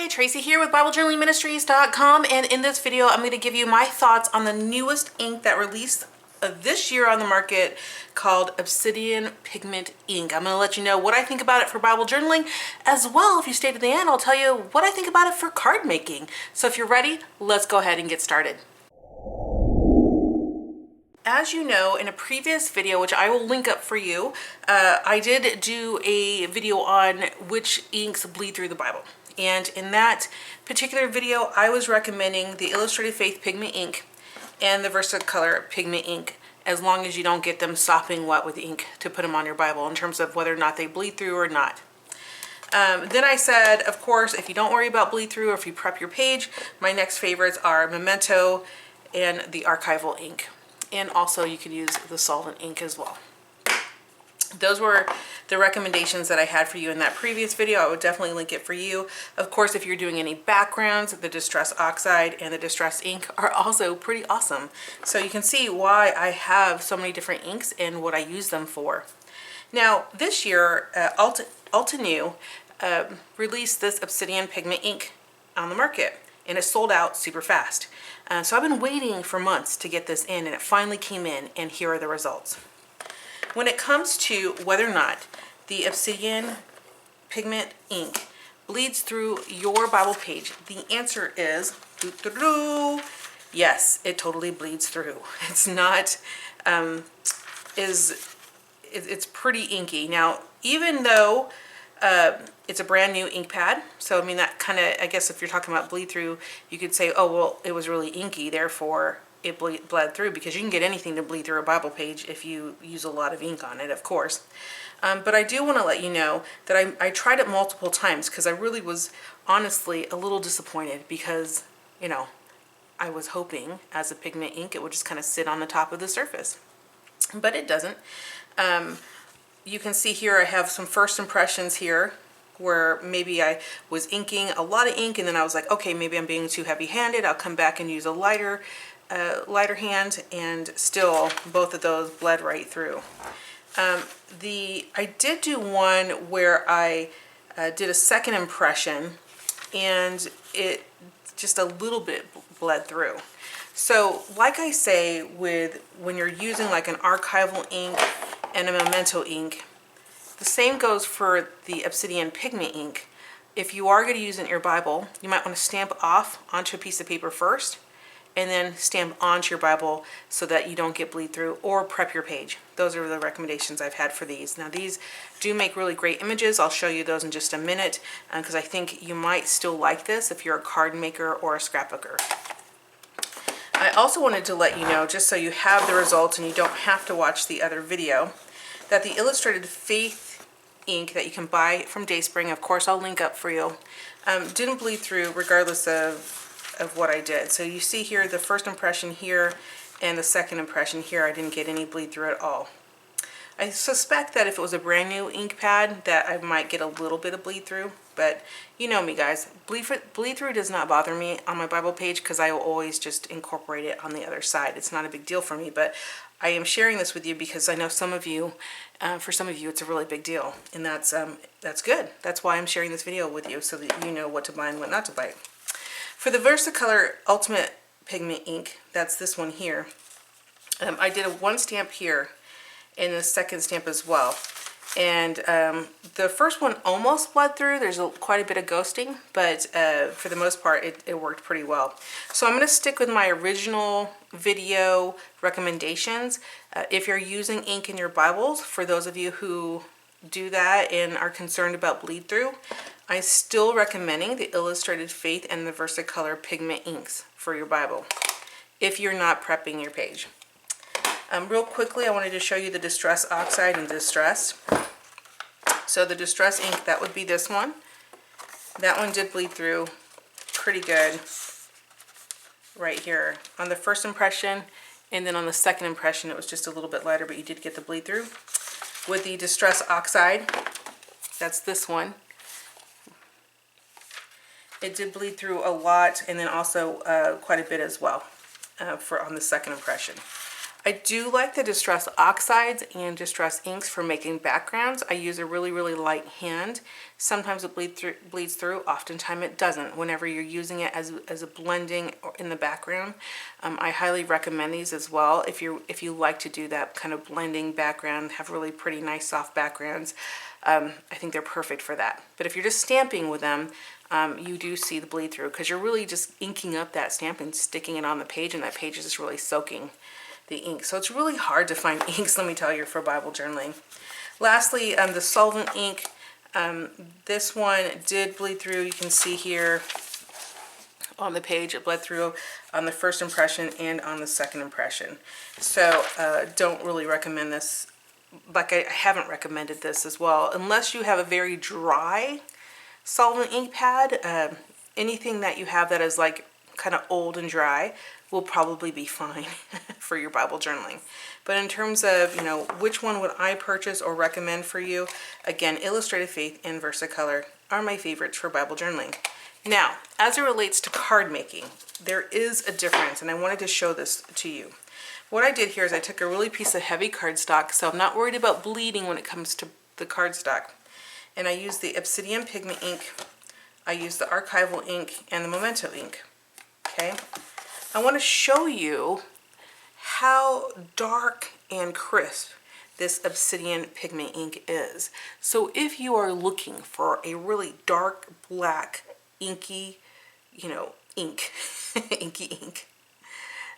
Tracy here with BibleJournalingMinistries.com, and in this video I'm going to give you my thoughts on the newest ink that released this year on the market called Obsidian Pigment ink. I'm going to let you know what I think about it for Bible journaling, as well if you stay to the end I'll tell you what I think about it for card making. So if you're ready, let's go ahead and get started. As you know, in a previous video, which I will link up for you, I did do a video on which inks bleed through the Bible. And in that particular video, I was recommending the Illustrated Faith Pigment ink and the Versacolor Pigment ink, as long as you don't get them sopping wet with ink to put them on your Bible in terms of whether or not they bleed through or not. Then I said, of course, if you don't worry about bleed through or if you prep your page, my next favorites are Memento and the Archival ink. And also you could use the solvent ink as well. Those were the recommendations that I had for you in that previous video. I would definitely link it for you. Of course, if you're doing any backgrounds, the Distress Oxide and the Distress ink are also pretty awesome. So you can see why I have so many different inks and what I use them for. Now, this year, Altenew released this Obsidian Pigment ink on the market, and it sold out super fast. So I've been waiting for months to get this in, and it finally came in, and here are the results. When it comes to whether or not the Obsidian Pigment ink bleeds through your Bible page, the answer is yes, it totally bleeds through. It's not, it's pretty inky. Now, even though it's a brand new ink pad, so I mean that kind of, I guess if you're talking about bleed through, you could say, oh well, it was really inky, therefore it bled through, because you can get anything to bleed through a Bible page if you use a lot of ink on it, of course. But I do want to let you know that I tried it multiple times because I really was honestly a little disappointed, because, you know, I was hoping as a pigment ink it would just kind of sit on the top of the surface, but it doesn't. You can see here I have some first impressions here where maybe I was inking a lot of ink, and then I was like, okay, maybe I'm being too heavy-handed. I'll come back and use a lighter hand, and still both of those bled right through. I did do one where I did a second impression, and it just a little bit bled through. So like I say, when you're using like an archival ink and a Memento ink, the same goes for the Obsidian Pigment ink. If you are going to use it in your Bible, you might want to stamp off onto a piece of paper first, and then stamp onto your Bible so that you don't get bleed through, or prep your page. Those are the recommendations I've had for these. Now these do make really great images. I'll show you those in just a minute, because I think you might still like this if you're a card maker or a scrapbooker. I also wanted to let you know, just so you have the results and you don't have to watch the other video, that the Illustrated Faith ink that you can buy from Dayspring, of course I'll link up for you, didn't bleed through regardless of what I did. So you see here the first impression here and the second impression here, I didn't get any bleed through at all. I suspect that if it was a brand new ink pad that I might get a little bit of bleed through, but you know me guys, bleed through does not bother me on my Bible page, because I will always just incorporate it on the other side. It's not a big deal for me, but I am sharing this with you because I know some of you, for some of you it's a really big deal, and that's good. That's why I'm sharing this video with you, so that you know what to buy and what not to buy. For the Versacolor Ultimate Pigment ink, that's this one here, I did one stamp here and the second stamp as well. And the first one almost bled through. There's quite a bit of ghosting, but for the most part it worked pretty well. So I'm going to stick with my original video recommendations. If you're using ink in your Bibles, for those of you who do that and are concerned about bleed through, I'm still recommending the Illustrated Faith and the Versacolor Pigment inks for your Bible if you're not prepping your page. Real quickly, I wanted to show you the Distress Oxide and Distress. So the Distress ink, that would be this one. That one did bleed through pretty good right here on the first impression, and then on the second impression it was just a little bit lighter, but you did get the bleed through. With the Distress Oxide, that's this one, it did bleed through a lot, and then also quite a bit as well on the second impression. I do like the Distress Oxides and Distress Inks for making backgrounds. I use a really, really light hand. Sometimes it bleeds through, oftentimes it doesn't. Whenever you're using it as a blending or in the background, I highly recommend these as well. If you like to do that kind of blending background, have really pretty nice soft backgrounds, I think they're perfect for that. But if you're just stamping with them, you do see the bleed through because you're really just inking up that stamp and sticking it on the page, and that page is just really soaking the ink. So it's really hard to find inks, let me tell you, for Bible journaling. Lastly, the solvent ink. This one did bleed through. You can see here on the page it bled through on the first impression and on the second impression. So don't really recommend this. Like I haven't recommended this as well unless you have a very dry solvent ink pad. Anything that you have that is like kind of old and dry will probably be fine for your Bible journaling. But in terms of, you know, which one would I purchase or recommend for you, again, Illustrated Faith and Versacolor are my favorites for Bible journaling. Now, as it relates to card making, there is a difference, and I wanted to show this to you. What I did here is I took a really piece of heavy cardstock, so I'm not worried about bleeding when it comes to the cardstock. And I used the Obsidian Pigment ink, I used the Archival ink, and the Memento ink. Okay? I want to show you how dark and crisp this Obsidian Pigment ink is. So if you are looking for a really dark, black, inky, you know, ink, inky ink,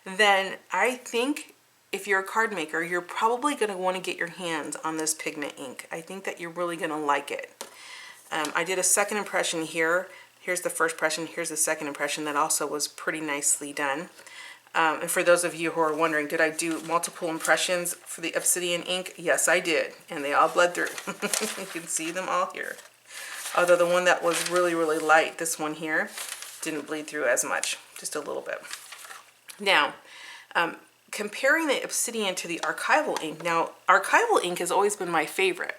then I think if you're a card maker, you're probably going to want to get your hands on this pigment ink. I think that you're really going to like it. I did a second impression here. Here's the first impression, here's the second impression that also was pretty nicely done. And for those of you who are wondering, did I do multiple impressions for the Obsidian ink? Yes, I did, and they all bled through. You can see them all here. Although the one that was really, really light, this one here, didn't bleed through as much, just a little bit. Now, comparing the Obsidian to the Archival ink, now Archival ink has always been my favorite.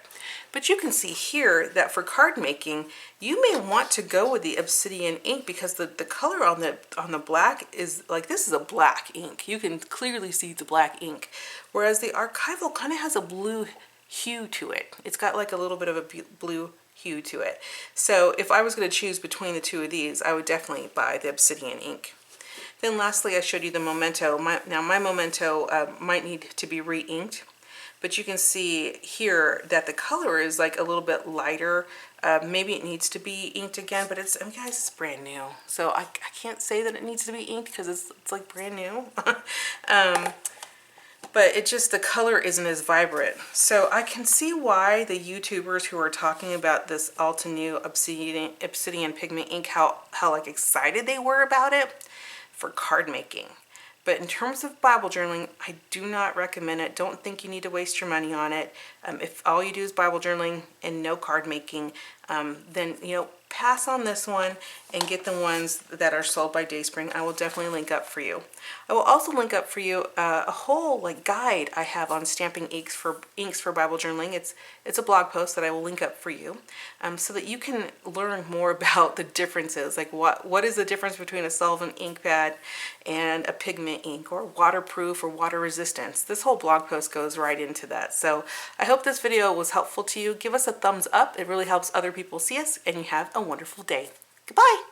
But you can see here that for card making, you may want to go with the Obsidian ink because the color on the black is like, this is a black ink. You can clearly see the black ink. Whereas the Archival kind of has a blue hue to it. It's got like a little bit of a blue hue to it. So if I was going to choose between the two of these, I would definitely buy the Obsidian ink. Then lastly, I showed you the Memento. Now my Memento might need to be re-inked. But you can see here that the color is like a little bit lighter. Maybe it needs to be inked again, but it's, I mean, guys, it's brand new. So I can't say that it needs to be inked because it's like brand new. But it just, the color isn't as vibrant. So I can see why the YouTubers who are talking about this Alta New Obsidian Pigment ink, how like excited they were about it for card making. But in terms of Bible journaling, I do not recommend it. Don't think you need to waste your money on it. If all you do is Bible journaling and no card making, then, you know, pass on this one and get the ones that are sold by Dayspring. I will definitely link up for you. I will also link up for you a whole like guide I have on stamping inks for Bible journaling. It's a blog post that I will link up for you, so that you can learn more about the differences, like what is the difference between a solvent ink pad and a pigment ink, or waterproof or water resistance. This whole blog post goes right into that. So I hope this video was helpful to you. Give us a thumbs up. It really helps other people see us, and you have a wonderful day. Goodbye.